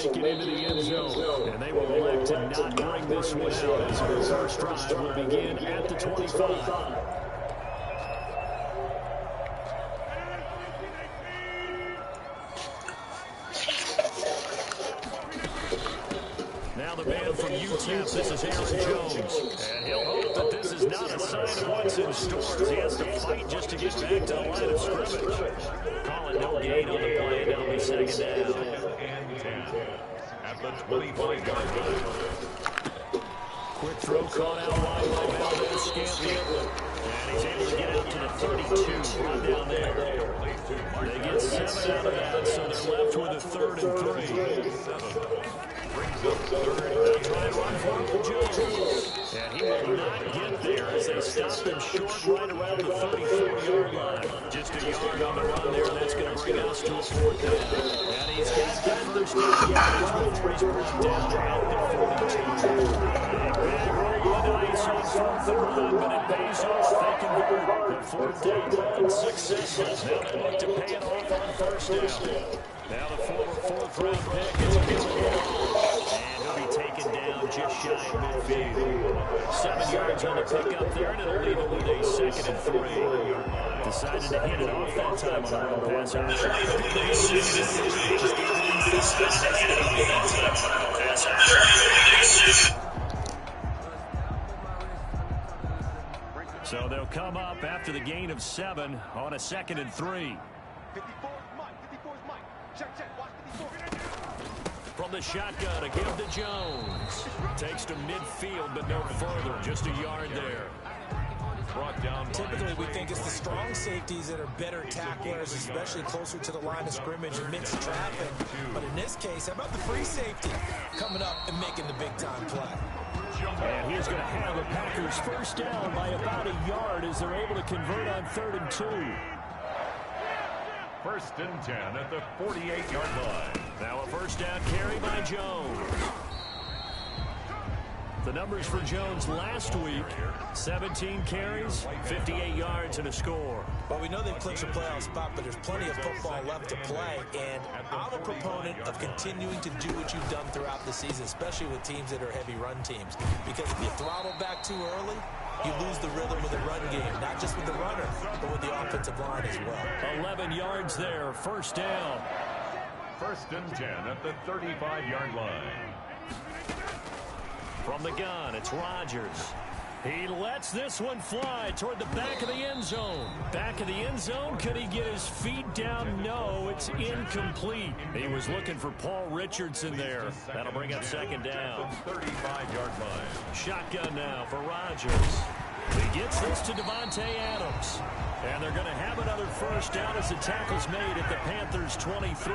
make it into the end zone. And they will elect to not bring this one out as their first drive will begin at the 25. Now the man from UTEP, this is Aaron Jones. And he'll hope that this is not a sign of what's in store as he has to fight just to get back to the line of scrimmage. Call it no gain on the play, and it'll be second down. And 10 at the 25-yard line. Quick throw caught out wide by Valdez Scantling. And he's able to get out to the 32, brought down there. They get 7 out of that, so they're left with a 3rd and 3. They'll try and run for Uncle Jones. And he will not get there as they stop him short right around the 34-yard line. Just a yard on the run there, and that's going to bring us to a 4th down. And he's got that first down yardage before he's brought down at the 42. Big roll of the dice on 4th and run, but it pays off. They convert a 4th down run successful. Now they look to pay it off on 1st down. Now the former 4th-round pick is available. And he'll be taken down just shy of midfield. 7 yards on the pickup there, and it'll leave him with a 2nd and 3. Decided to hand it off that time on the run pass. So they'll come up after the gain of 7 on a 2nd and 3. From the shotgun, a give to Jones. Takes to midfield, but no further. Just a yard there. Brought down. Typically, we think it's the strong safeties that are better tacklers, especially closer to the line of scrimmage amidst traffic. But in this case, how about the free safety coming up and making the big-time play? And he's going to have the Packers first down by about a yard as they're able to convert on 3rd and 2. 1st and 10 at the 48-yard line. Now a first down carry by Jones. The numbers for Jones last week, 17 carries, 58 yards, and a score. Well, we know they've clinched a playoff spot, but there's plenty of football left to play, and I'm a proponent of continuing to do what you've done throughout the season, especially with teams that are heavy run teams, because if you throttle back too early, you lose the rhythm of the run game, not just with the runner, but with the offensive line as well. 11 yards there, first down. 1st and 10 at the 35-yard line. From the gun, it's Rodgers. He lets this one fly toward the back of the end zone. Back of the end zone, could he get his feet down? No, it's incomplete. He was looking for Paul Richardson there. That'll bring up 2nd down. 35-yard line. Shotgun now for Rodgers. He gets this to Devontae Adams. And they're going to have another first down as the tackle's made at the Panthers' 23.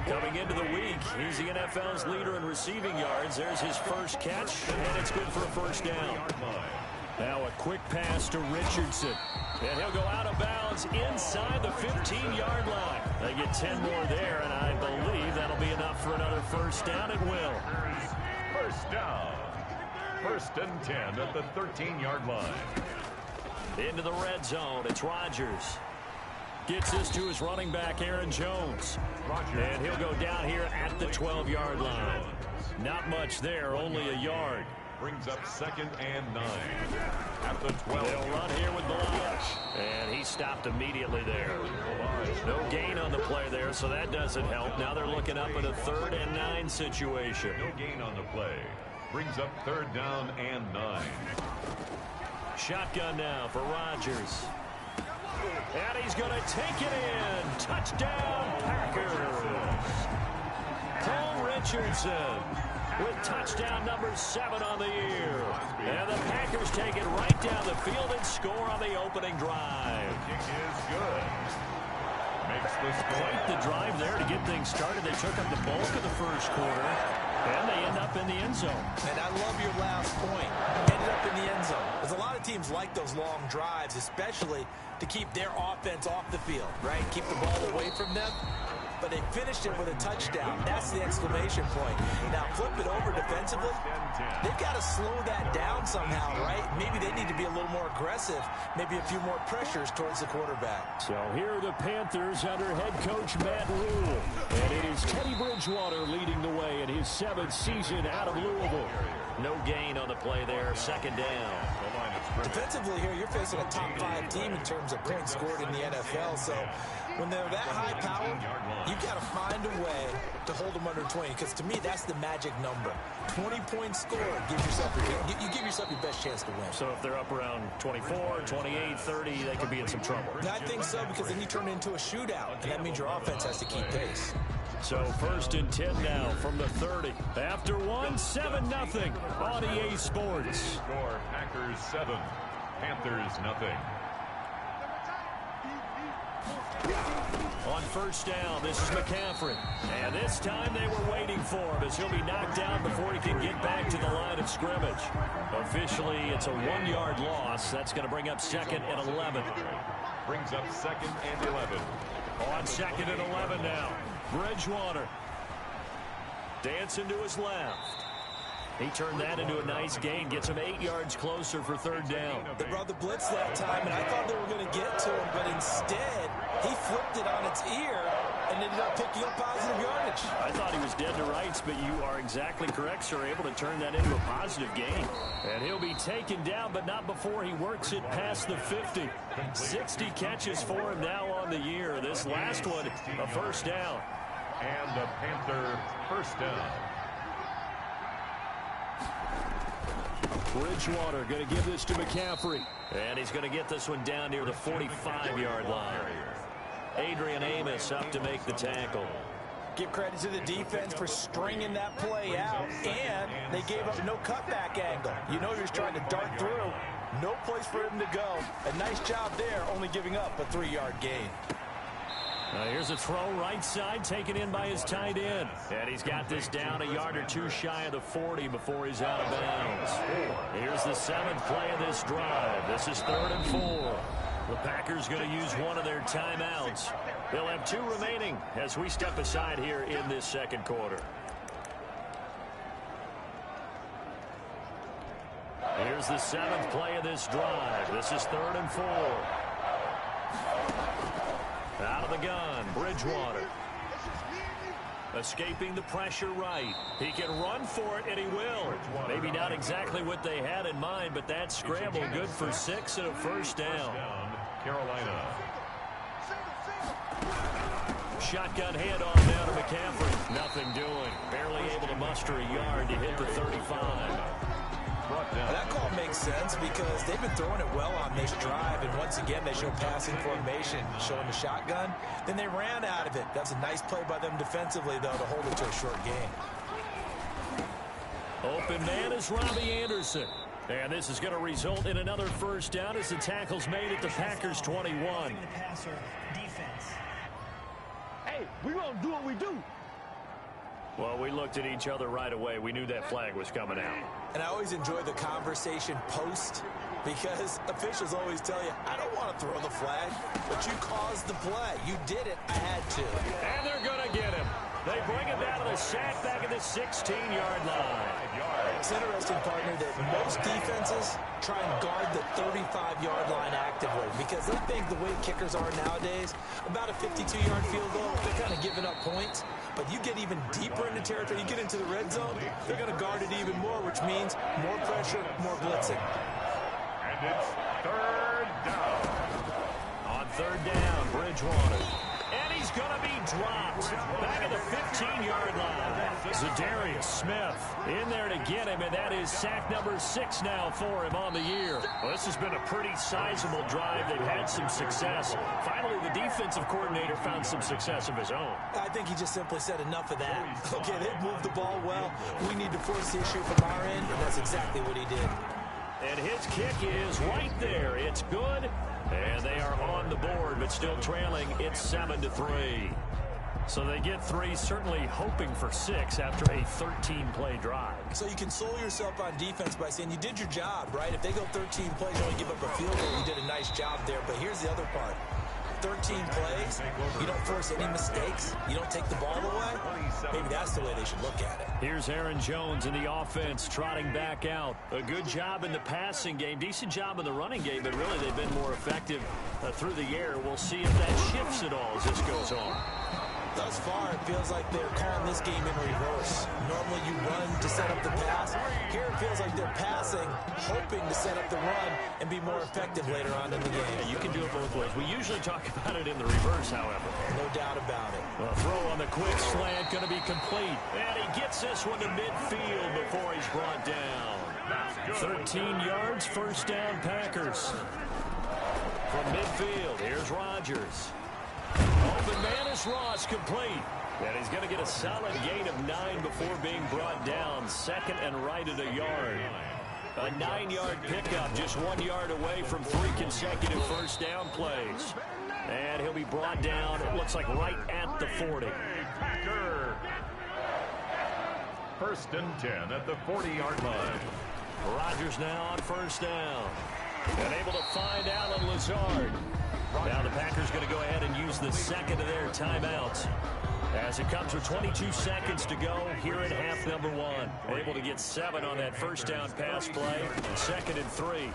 Coming into the week, he's the NFL's leader in receiving yards. There's his first catch, and it's good for a first down. Now a quick pass to Richardson. And he'll go out of bounds inside the 15-yard line. They get 10 more there, and I believe that'll be enough for another first down. It will. First down. 1st and 10 at the 13-yard line. Into the red zone. It's Rodgers. Gets this to his running back, Aaron Jones. And he'll go down here at the 12-yard line. Not much there, only a yard. Brings up 2nd and 9 at the 12. They'll run here with Balaj. And he stopped immediately there. No gain on the play there, so that doesn't help. Now they're looking up at a 3rd and 9 situation. No gain on the play. Brings up 3rd down and 9. Shotgun now for Rodgers. And he's going to take it in. Touchdown, Packers. Paul Richardson with touchdown number 7 on the year. And the Packers take it right down the field and score on the opening drive. The kick is good. Makes the score. Quite the drive there to get things started. They took up the bulk of the first quarter. And they end up in the end zone. And I love your last point. Ended up in the end zone. Because a lot of teams like those long drives, especially to keep their offense off the field, right? Keep the ball away from them. but they finished it with a touchdown. That's the exclamation point. Now flip it over defensively. They've got to slow that down somehow, right? Maybe they need to be a little more aggressive, maybe a few more pressures towards the quarterback. So here are the Panthers under head coach Matt Rule. And it is Teddy Bridgewater leading the way in his 7th season out of Louisville. No gain on the play there, second down. Defensively here, you're facing a top 5 team in terms of points scored in the NFL. So when they're that high power, you've got to find a way to hold them under 20. Because to me, that's the magic number. 20 points scored, you give yourself your best chance to win. So if they're up around 24, 28, 30, they could be in some trouble. I think so, because then you turn it into a shootout, and that means your offense has to keep pace. So 1st and 10 now from the 30. After 7-0 on EA Sports. Score Packers 7, Panthers nothing. On 1st down, this is McCaffrey. And this time they were waiting for him as he'll be knocked down before he can get back to the line of scrimmage. Officially, it's a 1-yard loss. That's going to bring up 2nd and 11. Brings up 2nd and 11. On 2nd and 11 now. Bridgewater dancing to his left. He turned that into a nice gain. Gets him 8 yards closer for 3rd down. They brought the blitz that time, and I thought they were going to get to him, but instead, he flipped it on its ear and ended up picking up positive yardage. I thought he was dead to rights, but you are exactly correct, sir. Able to turn that into a positive gain. And he'll be taken down, but not before he works it past the 50. 60 catches for him now on the year. This last one, a 1st down. And a Panther 1st down. Bridgewater going to give this to McCaffrey. And he's going to get this one down near the 45-yard line. Adrian Amos up to make the tackle. Give credit to the defense for stringing that play out, and they gave up no cutback angle. You know you're trying to dart through. No place for him to go. A nice job there, only giving up a 3-yard gain. Here's a throw right side, taken in by his tight end. And he's got this down a yard or two shy of the 40 before he's out of bounds. Here's the 7th play of this drive. This is 3rd and 4. The Packers going to use one of their timeouts. They'll have 2 remaining as we step aside here in this 2nd quarter. Here's the 7th play of this drive. This is 3rd and 4. Out of the gun, Bridgewater. Escaping the pressure right. He can run for it, and he will. Maybe not exactly what they had in mind, but that scramble good for 6 and a 1st down. Carolina. Shotgun handoff now to McCaffrey. Nothing doing. Barely able to muster a yard to hit the 35. That call makes sense because they've been throwing it well on this drive, and once again they show passing formation, showing the shotgun. Then they ran out of it. That's a nice play by them defensively, though, to hold it to a short game. Open man is Robbie Anderson. And this is going to result in another 1st down as the tackle's made at the Packers 21. Hey, we're going to do what we do. Well, we looked at each other right away. We knew that flag was coming out. And I always enjoy the conversation post because officials always tell you, I don't want to throw the flag, but you caused the play. You did it. I had to. And they're going to get him. They bring him down to the sack back at the 16-yard line. It's interesting, partner, that most defenses try and guard the 35-yard line actively because they think the way kickers are nowadays, about a 52-yard field goal, they're kind of giving up points. But you get even deeper into territory, you get into the red zone, they're going to guard it even more, which means more pressure, more blitzing. And it's 3rd down. On 3rd down, Bridgewater. And he's going to be dropped back at the 15-yard line. Zadarius Smith in there to get him, and that is sack number 6 now for him on the year. Well, this has been a pretty sizable drive. They've had some success. Finally, the defensive coordinator found some success of his own. I think he just simply said enough of that. Okay, they've moved the ball well. We need to force the issue from our end, and that's exactly what he did. And his kick is right there. It's good. And they are on the board, but still trailing. It's 7-3. So they get 3, certainly hoping for 6 after a 13-play drive. So you console yourself on defense by saying you did your job, right? If they go 13 plays, you only give up a field goal, you did a nice job there. But here's the other part. 13 plays, you don't force any mistakes, you don't take the ball away, maybe that's the way they should look at it. Here's Aaron Jones in the offense, trotting back out. A good job in the passing game, decent job in the running game, but really they've been more effective through the air. We'll see if that shifts at all as this goes on. Thus far, it feels like they're calling this game in reverse. Normally you run to set up the pass. Here it feels like they're passing, hoping to set up the run and be more effective later on in the game. Yeah, you can do it both ways. We usually talk about it in the reverse, however. No doubt about it. A throw on the quick slant going to be complete. And he gets this one to midfield before he's brought down. 13 yards, first down Packers. From midfield, here's Rodgers. Open man is Ross, complete. And he's going to get a solid gain of 9 before being brought down. Second and right at a yard. A 9-yard pickup, just 1 yard away from 3 consecutive first down plays. And he'll be brought down, it looks like right at the 40. Packer. First and 10 at the 40-yard line. Rodgers now on first down. And able to find Alan Lazard. Now the Packers going to go ahead and use the second of their timeouts. As it comes with 22 seconds to go here at half number 1. Able to get 7 on that first down pass play. Second and 3.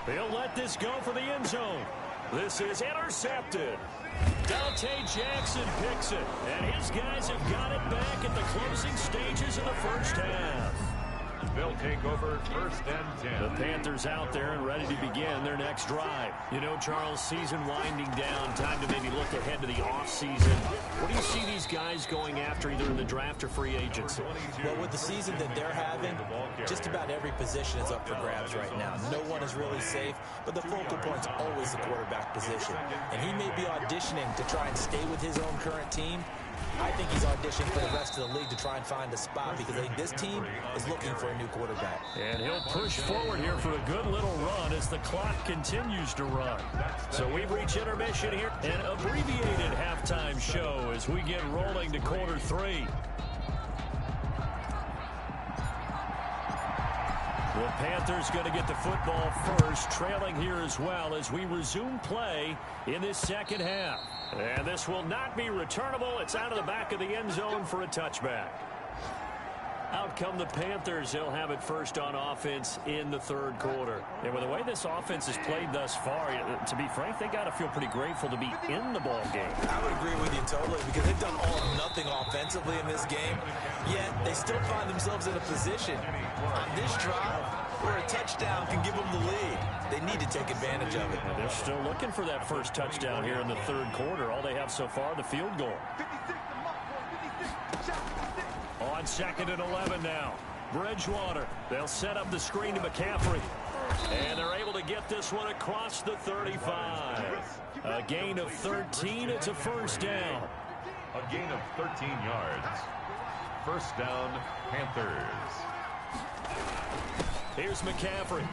He'll let this go for the end zone. This is intercepted. Dante Jackson picks it. And his guys have got it back at the closing stages of the first half. They'll take over first and 10. The Panthers out there and ready to begin their next drive. You know, Charles, season winding down, time to maybe look ahead to the offseason. What do you see these guys going after either in the draft or free agency? Well, with the season that they're having, just about every position is up for grabs right now. No one is really safe, but the focal point's always the quarterback position. And he may be auditioning to try and stay with his own current team. I think he's auditioning for the rest of the league to try and find a spot because I think this team is looking for a new quarterback. And he'll push forward here for a good little run as the clock continues to run. So we've reached intermission here, an abbreviated halftime show as we get rolling to quarter 3. The Panthers going to get the football first, trailing here as well as we resume play in this second half. And this will not be returnable. It's out of the back of the end zone for a touchback. Out come the Panthers. They'll have it first on offense in the third quarter. And with the way this offense has played thus far, to be frank, they got to feel pretty grateful to be in the ball game. I would agree with you totally because they've done all or nothing offensively in this game, yet they still find themselves in a position on this drive where a touchdown can give them the lead. They need to take advantage of it. And they're still looking for that first touchdown here in the third quarter. All they have so far, the field goal. On second and 11 now. Bridgewater. They'll set up the screen to McCaffrey. And they're able to get this one across the 35. A gain of 13. It's a first down. A gain of 13 yards. First down, Panthers. Here's McCaffrey.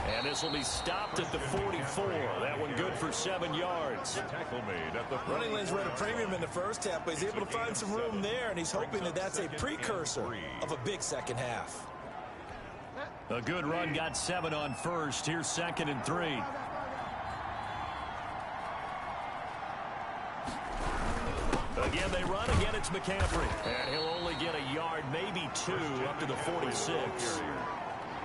And this will be stopped at the 44. That one good for 7 yards. Tackle made at the Running lanes were at a premium in the first half, but he's able to find some room there, and he's hoping that that's a precursor of a big second half. A good run, got 7 on first. Here's second and 3. Again, they run. Again, it's McCaffrey. And he'll only get a yard, maybe 2, up to the 46.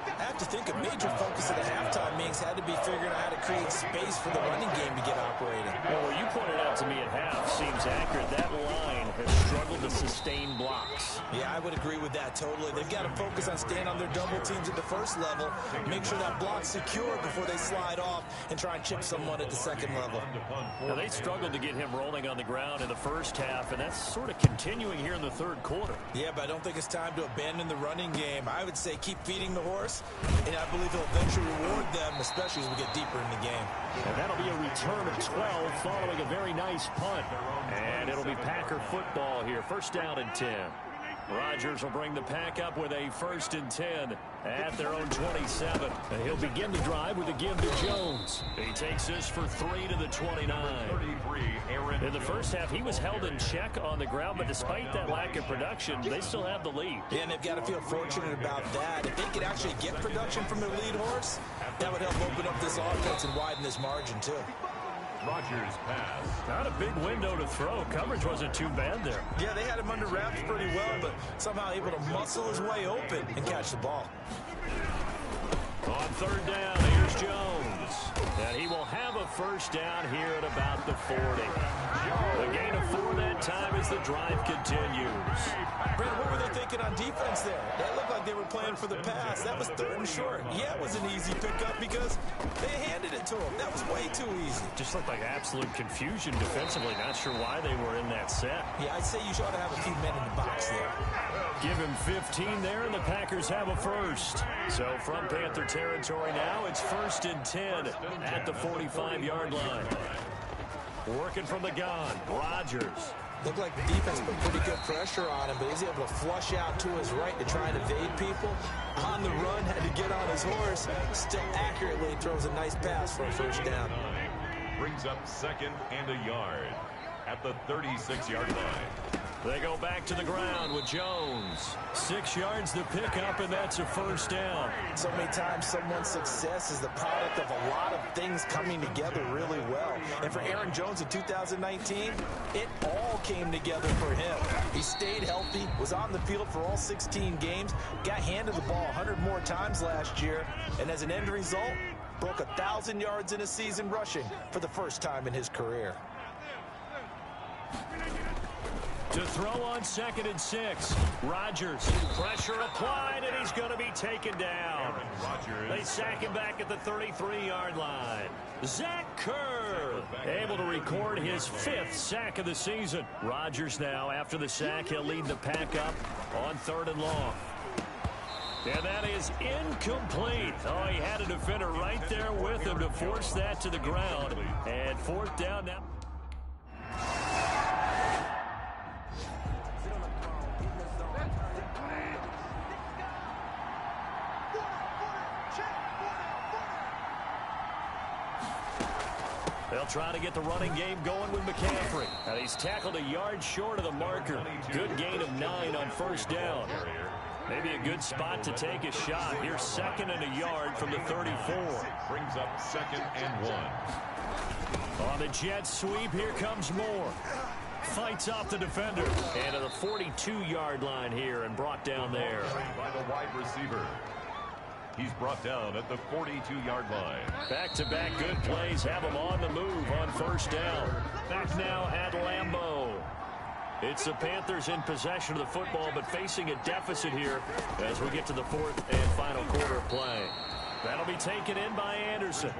I have to think a major focus at the halftime meetings had to be figuring out how to create space for the running game to get operating. Well, what you pointed out to me at half seems accurate. That line has struggled to sustain blocks. Yeah, I would agree with that totally. They've got to focus on staying on their double teams at the first level, make sure that block's secure before they slide off and try and chip someone at the second level. Now, they struggled to get him rolling on the ground in the first half, and that's sort of continuing here in the third quarter. Yeah, but I don't think it's time to abandon the running game. I would say keep feeding the horse, and I believe he'll eventually reward them, especially as we get deeper in the game. And that'll be a return of 12 following a very nice punt. And it'll be Packer football here. First down and 10. Rodgers will bring the pack up with a 1st and 10 at their own 27. And he'll begin the drive with a give to Jones. He takes this for 3 to the 29. In the first half, he was held in check on the ground, but despite that lack of production, they still have the lead. Yeah, and they've got to feel fortunate about that. If they could actually get production from their lead horse, that would help open up this offense and widen this margin, too. Rodgers pass. Not a big window to throw. Coverage wasn't too bad there. Yeah, they had him under wraps pretty well, but somehow able to muscle his way open and catch the ball. On 3rd down, here's Jones. And he will have a 1st down here at about the 40. The gain of 4 that time as the drive continues. Brad, what were they thinking on defense there? They looked like they were playing for the pass. That was 3rd and short. Yeah, it was an easy pickup because they handed it to him. That was way too easy. Just looked like absolute confusion defensively. Not sure why they were in that set. Yeah, I'd say you ought to have a few men in the box there. Give him 15 there, and the Packers have a 1st. So from Panther territory now, it's 1st and 10 at the 45-yard line. Working from the gun, Rodgers. Looked like the defense put pretty good pressure on him, but he was able to flush out to his right to try and evade people. On the run, had to get on his horse. Still accurately throws a nice pass for a 1st down. Brings up 2nd and a yard at the 36-yard line. They go back to the ground with Jones. 6 yards to pick up, and that's a 1st down. So many times someone's success is the product of a lot of things coming together really well. And for Aaron Jones in 2019, it all came together for him. He stayed healthy, was on the field for all 16 games, got handed the ball 100 more times last year, and as an end result, broke 1,000 yards in a season rushing for the 1st time in his career. To throw on 2nd and 6. Rodgers. Pressure applied, and he's going to be taken down. They sack him back at the 33-yard line. Zach Kerr able to record his 5th sack of the season. Rodgers now, after the sack, he'll lead the pack up on 3rd and long. And that is incomplete. Oh, he had a defender right there with him to force that to the ground. And 4th down now. They'll try to get the running game going with McCaffrey. And he's tackled a yard short of the marker. Good gain of 9 on 1st down. Maybe a good spot to take a shot. Here's 2nd and a yard from the 34. Brings up 2nd and 1. On the jet sweep, here comes Moore. Fights off the defender. And to the 42-yard line here and brought down there. By the wide receiver. He's brought down at the 42-yard line. Back-to-back good plays have him on the move on 1st down. Back now at Lambeau. It's the Panthers in possession of the football, but facing a deficit here as we get to the 4th and final quarter of play. That'll be taken in by Anderson.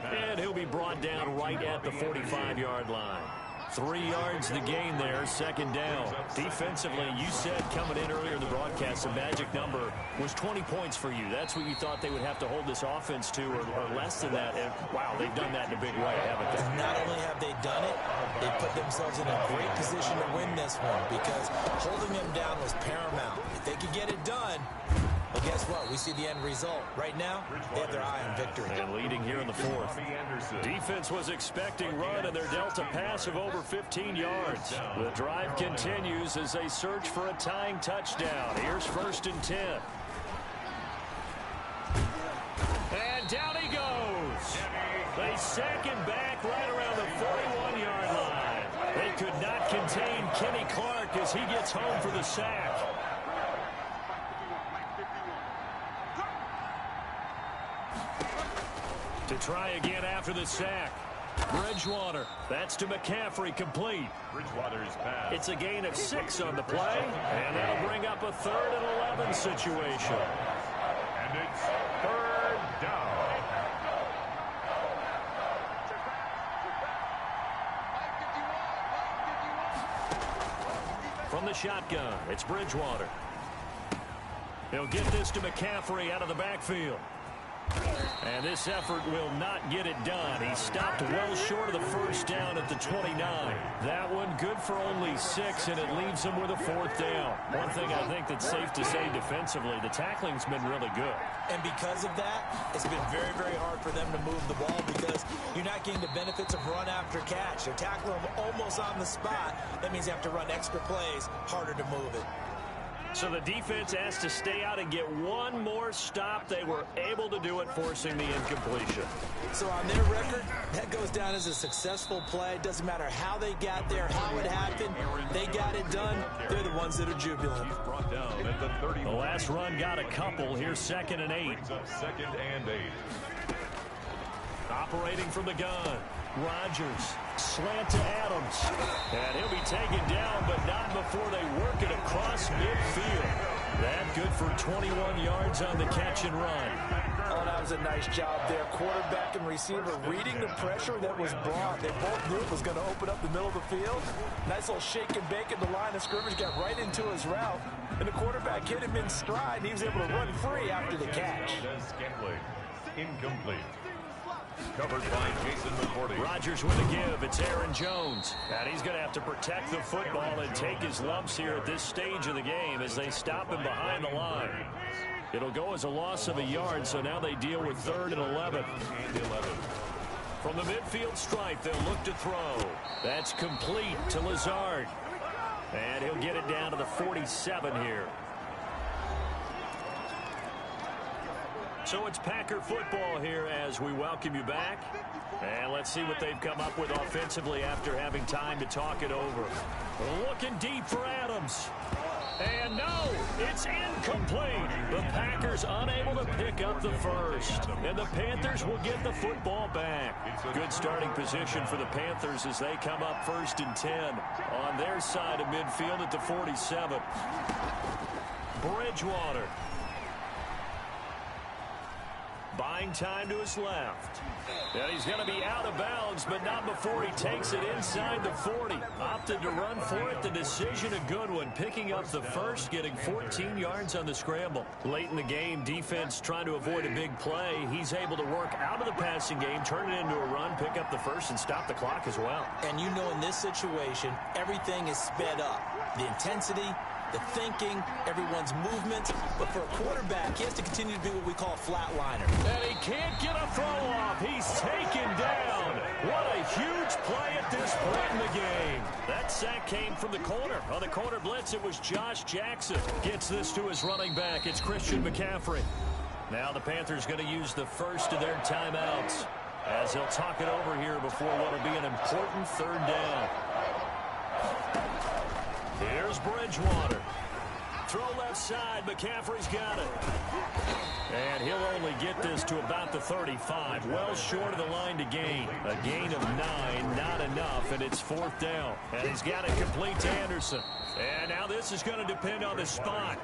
And he'll be brought down right at the 45-yard line. 3 yards the gain there, 2nd down. Defensively, you said coming in earlier in the broadcast, the magic number was 20 points for you. That's what you thought they would have to hold this offense to, or less than that. And, wow, they've done that in a big way, haven't they? Not only have they done it, they put themselves in a great position to win this one because holding them down was paramount. If they could get it done, well, guess what? We see the end result. Right now, they have their eye on victory. And leading here in the 4th. Defense was expecting run, and they're dealt a pass of over 15 yards. The drive continues as they search for a tying touchdown. Here's 1st and 10. And down he goes. They sack him back right around the 41-yard line. They could not contain Kenny Clark as he gets home for the sack. To try again after the sack. Bridgewater. That's to McCaffrey, complete. Bridgewater's pass. It's a gain of 6 on the play, and that'll bring up a 3rd and 11 situation. And it's 3rd down. From the shotgun, it's Bridgewater. He'll get this to McCaffrey out of the backfield. And this effort will not get it done. He stopped well short of the first down at the 29. That one good for only 6, and it leaves him with a 4th down. One thing I think that's safe to say defensively, the tackling's been really good. And because of that, it's been very, very hard for them to move the ball because you're not getting the benefits of run after catch. They're tackling them almost on the spot. That means you have to run extra plays, harder to move it. So the defense has to stay out and get one more stop. They were able to do it, forcing the incompletion. So on their record, that goes down as a successful play. Doesn't matter how they got there, how it happened. They got it done. They're the ones that are jubilant. The last run got a couple. Here's 2nd and 8. 2nd and 8. Operating from the gun. Rodgers, slant to Adams. And he'll be taken down, but not before they work it across midfield. That good for 21 yards on the catch and run. Oh, that was a nice job there. Quarterback and receiver reading the pressure that was brought. They both knew it was going to open up the middle of the field. Nice little shake and bake at the line of scrimmage, got right into his route. And the quarterback hit him in stride, and he was able to run free after the catch. Incomplete. Covered by Jason McCourty. Rodgers with a give. It's Aaron Jones. And he's going to have to protect the football and take his lumps here at this stage of the game as they stop him behind the line. It'll go as a loss of a yard, so now they deal with 3rd and 11. From the midfield stripe, they'll look to throw. That's complete to Lazard. And he'll get it down to the 47 here. So it's Packer football here as we welcome you back. And let's see what they've come up with offensively after having time to talk it over. Looking deep for Adams. And no, it's incomplete. The Packers unable to pick up the first. And the Panthers will get the football back. Good starting position for the Panthers as they come up 1st and 10 on their side of midfield at the 47. Bridgewater. Buying time to his left. And he's going to be out of bounds, but not before he takes it inside the 40. Opted to run for it. The decision a good one. Picking up the first, getting 14 yards on the scramble. Late in the game, defense trying to avoid a big play. He's able to work out of the passing game, turn it into a run, pick up the first, and stop the clock as well. And you know in this situation, everything is sped up. The intensity, the thinking, everyone's movement. But for a quarterback, he has to continue to be what we call a flatliner. And he can't get a throw off. He's taken down. What a huge play at this point in the game. That sack came from the corner. On the corner blitz, it was Josh Jackson. Gets this to his running back. It's Christian McCaffrey. Now the Panthers going to use the first of their timeouts as he'll talk it over here before what will be an important 3rd down. Here's Bridgewater. Throw left side. McCaffrey's got it. And he'll only get this to about the 35. Well short of the line to gain. A gain of 9. Not enough, and it's 4th down. And he's got it complete to Anderson. And now this is going to depend on the spot.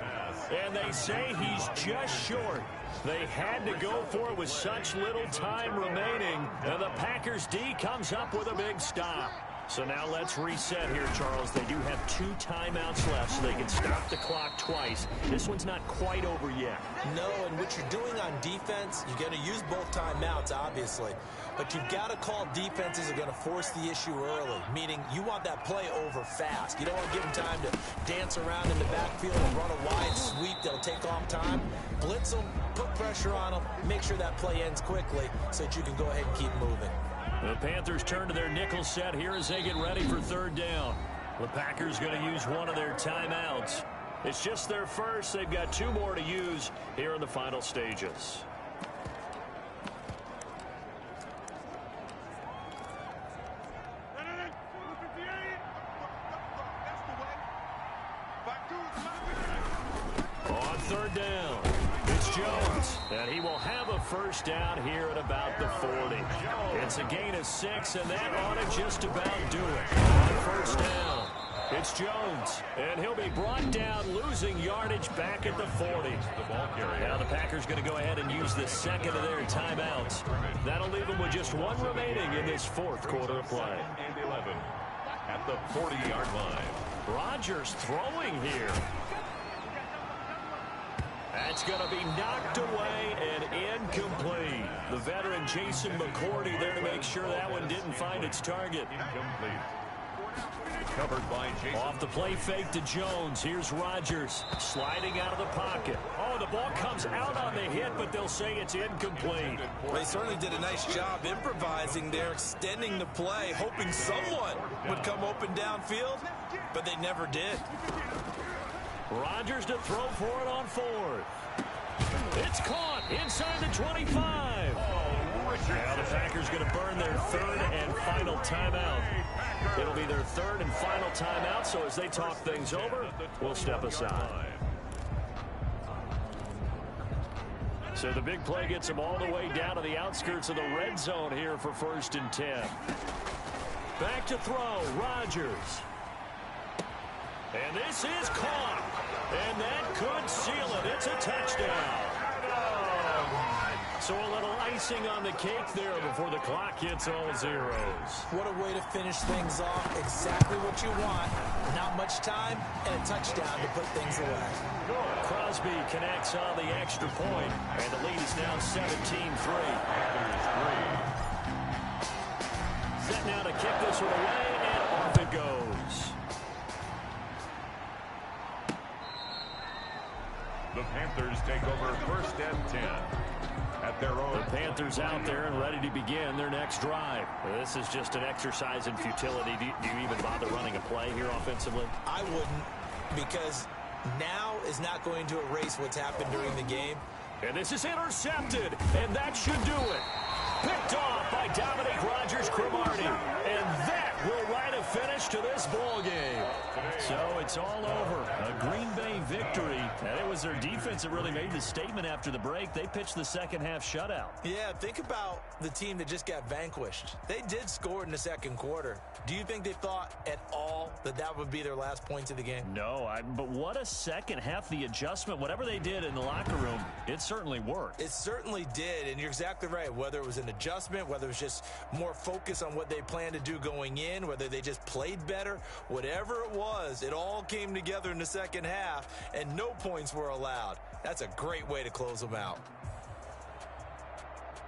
And they say he's just short. They had to go for it with such little time remaining. And the Packers D comes up with a big stop. So now let's reset here, Charles. They do have 2 timeouts left, so they can stop the clock twice. This one's not quite over yet. No, and what you're doing on defense, you're going to use both timeouts, obviously. But you've got to call defenses are going to force the issue early, meaning you want that play over fast. You don't want to give them time to dance around in the backfield and run a wide sweep that'll take off time. Blitz them, put pressure on them, make sure that play ends quickly so that you can go ahead and keep moving. The Panthers turn to their nickel set here as they get ready for 3rd down. The Packers going to use one of their timeouts. It's just their first. They've got 2 more to use here in the final stages. On 3rd down, it's Jones. And he will have a first down here at about the 40. It's a gain of 6, and that ought to just about do it. On 1st down, it's Jones. And he'll be brought down, losing yardage back at the 40. Now the Packers going to go ahead and use the 2nd of their timeouts. That'll leave them with just 1 remaining in this 4th quarter of play. And 11 at the 40-yard line. Rodgers throwing here. That's going to be knocked away and incomplete. The veteran Jason McCourty there to make sure that one didn't find its target. Incomplete. Covered by Jason. Off the play fake to Jones. Here's Rodgers sliding out of the pocket. Oh, the ball comes out on the hit, but they'll say it's incomplete. They certainly did a nice job improvising there, extending the play, hoping someone would come open downfield, but they never did. Rodgers to throw for it on fourth. It's caught inside the 25. Now the Packers going to burn their third and final timeout. It'll be their third and final timeout, so as they talk things over, we'll step aside. So the big play gets them all the way down to the outskirts of the red zone here for 1st and 10. Back to throw, Rodgers. And this is caught. And that could seal it. It's a touchdown. So a little icing on the cake there before the clock hits all zeros. What a way to finish things off. Exactly what you want. Not much time and a touchdown to put things away. Crosby connects on the extra point, and the lead is now 17-3. Set now to kick this one away, and off it goes. The Panthers take over 1st and 10. At their own. The Panthers out there and ready to begin their next drive. This is just an exercise in futility. Do you even bother running a play here offensively? I wouldn't, because now is not going to erase what's happened during the game. And this is intercepted, and that should do it. Picked off by Dominic Rodgers-Cromartie. And that will write a finish to this ball game. So it's all over. A Green Bay victory. And it was their defense that really made the statement after the break. They pitched the second half shutout. Yeah, think about the team that just got vanquished. They did score in the second quarter. Do you think they thought at all that that would be their last points of the game? No, but what a second half. The adjustment, whatever they did in the locker room, it certainly worked. It certainly did, and you're exactly right. Whether it was an adjustment, whether it was just more focus on what they planned to do going in, whether they just played better, whatever it was, it all came together in the second half, and no points were allowed. That's a great way to close them out.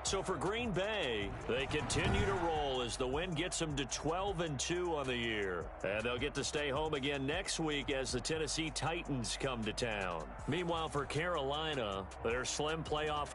So for Green Bay, they continue to roll as the win gets them to 12-2 on the year. And they'll get to stay home again next week as the Tennessee Titans come to town. Meanwhile, for Carolina, their slim playoff